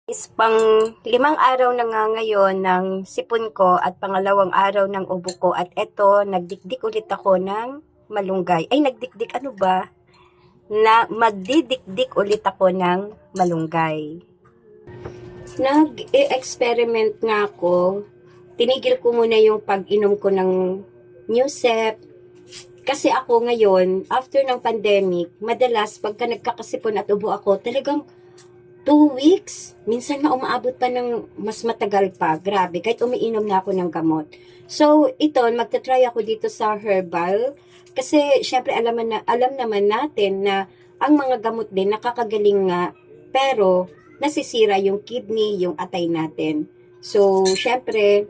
Is pang 5 araw na nga ngayon ng sipon ko at pangalawang araw ng ubo ko at eto, nagdikdik ulit ako ng malunggay. Ay, nagdikdik ano ba? Magdidikdik ulit ako ng malunggay. Nag-experiment nga ako. Tinigil ko muna yung pag-inom ko ng Newsep. Kasi ako ngayon, after ng pandemic, madalas pagka nagkakasipon at ubo ako, talagang 2 weeks. Minsan nga umaabot pa ng mas matagal pa. Grabe, kahit umiinom na ako ng gamot. So, ito, magta-try ako dito sa herbal. Kasi, syempre, alam naman natin na ang mga gamot din nakakagaling nga. Pero, nasisira yung kidney, yung atay natin. So, syempre,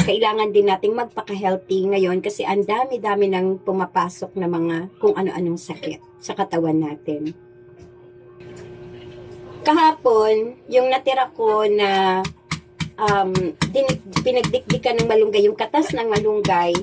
kailangan din nating magpaka-healthy ngayon kasi ang dami-dami nang pumapasok na mga kung ano-anong sakit sa katawan natin. Kahapon, yung natira ko na pinagdikdikan ng malunggay, yung katas ng malunggay,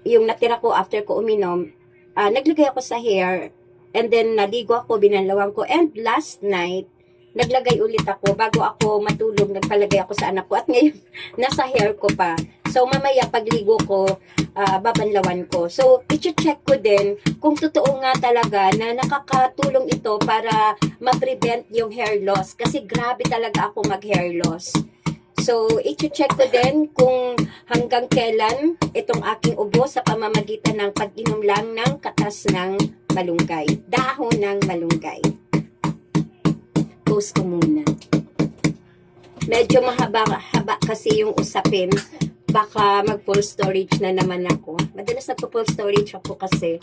yung natira ko after ko uminom, naglagay ako sa hair, and then naligo ako, binanlawan ko, and last night, naglagay ulit ako, bago ako matulog, nagpalagay ako sa anak ko, at ngayon, nasa hair ko pa. So, mamaya, pagligo ko, babanlawan ko. So, i-check ko din kung totoo nga talaga na nakakatulong ito para ma-prevent yung hair loss. Kasi grabe talaga ako mag-hair loss. So, i-check ko din kung hanggang kailan itong aking ubo sa pamamagitan ng pag-inom lang ng katas ng malunggay. Dahon ng malunggay. Post ko muna. Medyo mahaba kasi yung usapin. Baka mag-full storage na naman ako. Madalas nagpo-full storage ako kasi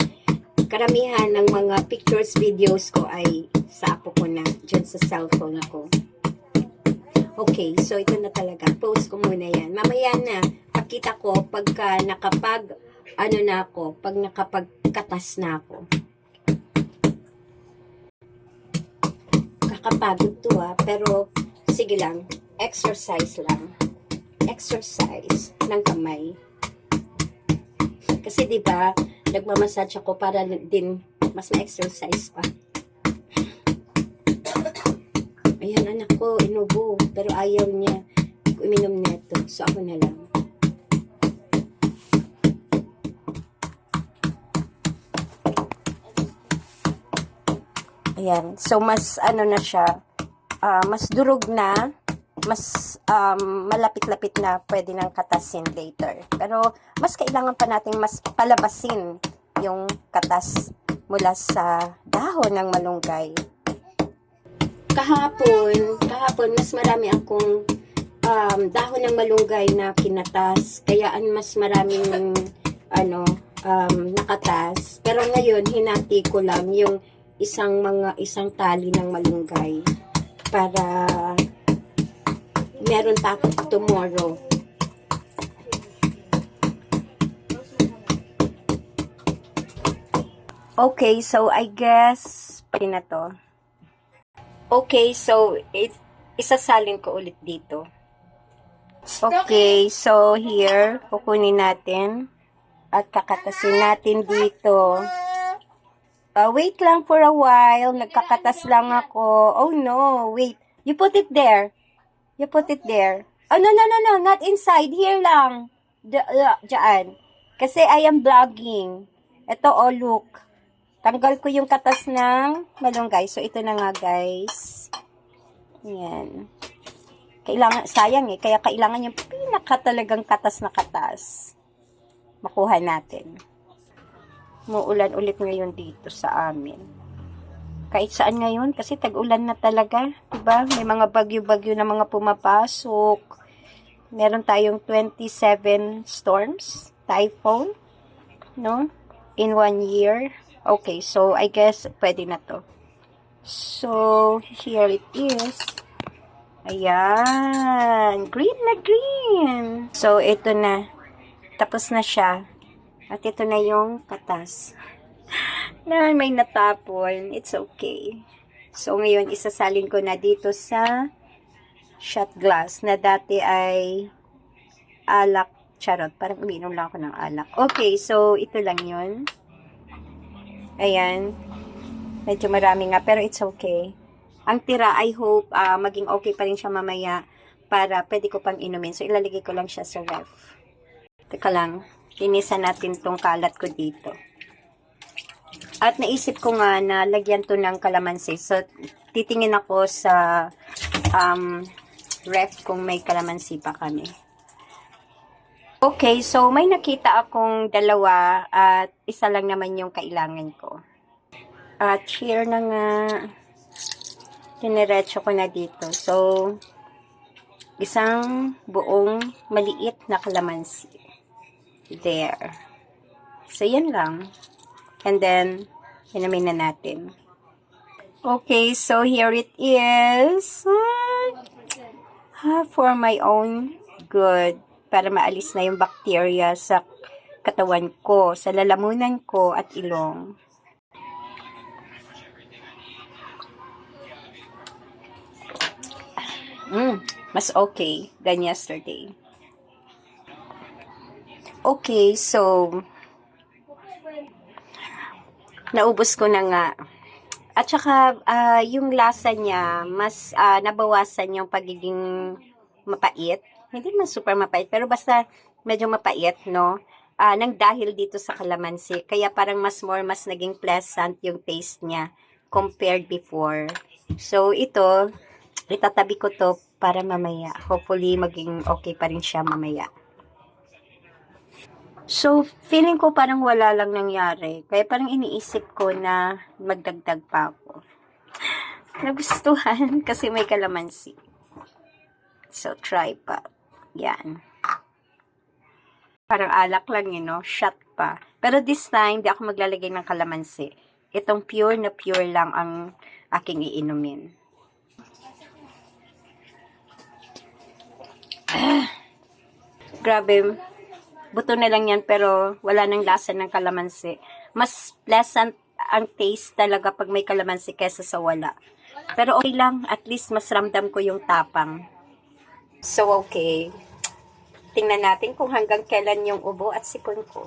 karamihan ng mga pictures, videos ko ay sa apo ko na, dyan sa cellphone ko. Okay, so ito na talaga. Post ko muna yan. Mamaya na, pakita ko pagka pag nakapagkatas na ako. Kakapagod to pero sige lang, exercise lang. Exercise ng kamay. Kasi 'di ba, nagmamassage ako para din mas ma-exercise pa. Ayan, anak ko, inubo, pero ayaw niya uminom nito. So ako na lang. Ayan, so mas na siya, mas durog na, mas malapit-lapit na pwede nang katasin later. Pero mas kailangan pa nating mas palabasin yung katas mula sa dahon ng malunggay. Kahapon mas marami akong dahon ng malunggay na kinatas. Kaya mas maraming nakatas. Pero ngayon hinati ko lang yung isang tali ng malunggay para meron pa ako tomorrow. Okay, so I guess pwede na to. Okay, so isasalin ko ulit dito. Okay, so here, kukunin natin at kakatasin natin dito. Wait lang for a while. Nagkakatas lang ako. Oh no, wait. You put it there. You put it there. Oh, no, not inside. Here lang. Diyan. Kasi I am vlogging. Ito, oh, look. Tanggal ko yung katas ng malunggay. So, ito na nga, guys. Yan. Sayang kaya kailangan yung pinaka-talagang katas na katas. Makuha natin. Muulan ulit ngayon dito sa amin. Kahit saan ngayon, kasi tag-ulan na talaga, diba? May mga bagyo-bagyo na mga pumapasok. Meron tayong 27 storms, typhoon, no? In 1 year. Okay, so I guess pwede na to. So, here it is. Ayan, green na green. So, ito na. Tapos na siya. At ito na yung katas. Na may natapon, it's okay. So, ngayon, isasalin ko na dito sa shot glass na dati ay alak. Charot, parang uminom lang ako ng alak. Okay, so, ito lang yun. Ayan. Medyo marami nga, pero it's okay. Ang tira, I hope maging okay pa rin siya mamaya para pwede ko pang inumin. So, ilalagay ko lang siya sa ref. Teka lang, linisan natin tong kalat ko dito. At naisip ko nga na lagyan to ng kalamansi. So, titingin ako sa ref kung may kalamansi pa kami. Okay, so may nakita akong dalawa at isa lang naman yung kailangan ko. At here na nga, tiniretso ko na dito. So, isang buong maliit na kalamansi. There. So, yan lang. And then, inumin na natin. Okay, so here it is. For my own good. Para maalis na yung bacteria sa katawan ko, sa lalamunan ko at ilong. Mas okay than yesterday. Okay, so naubos ko na nga. At saka yung lasa niya, mas nabawasan yung pagiging mapait. Hindi man super mapait, pero basta medyo mapait, no? Nang dahil dito sa kalamansi. Kaya parang mas naging pleasant yung taste niya compared before. So, ito, itatabi ko to para mamaya. Hopefully, maging okay pa rin siya mamaya. So, feeling ko parang wala lang nangyari. Kaya parang iniisip ko na magdagdag pa ako. Nagustuhan kasi may kalamansi. So, try pa. Yan. Parang alak lang yun, no? Shot pa. Pero this time, di ako maglalagay ng kalamansi. Itong pure na pure lang ang aking iinumin. Grabe. Buto na lang yan, pero wala nang lasa ng kalamansi. Mas pleasant ang taste talaga pag may kalamansi kesa sa wala. Pero okay lang. At least mas ramdam ko yung tapang. So, okay. Tingnan natin kung hanggang kailan yung ubo at sipon ko.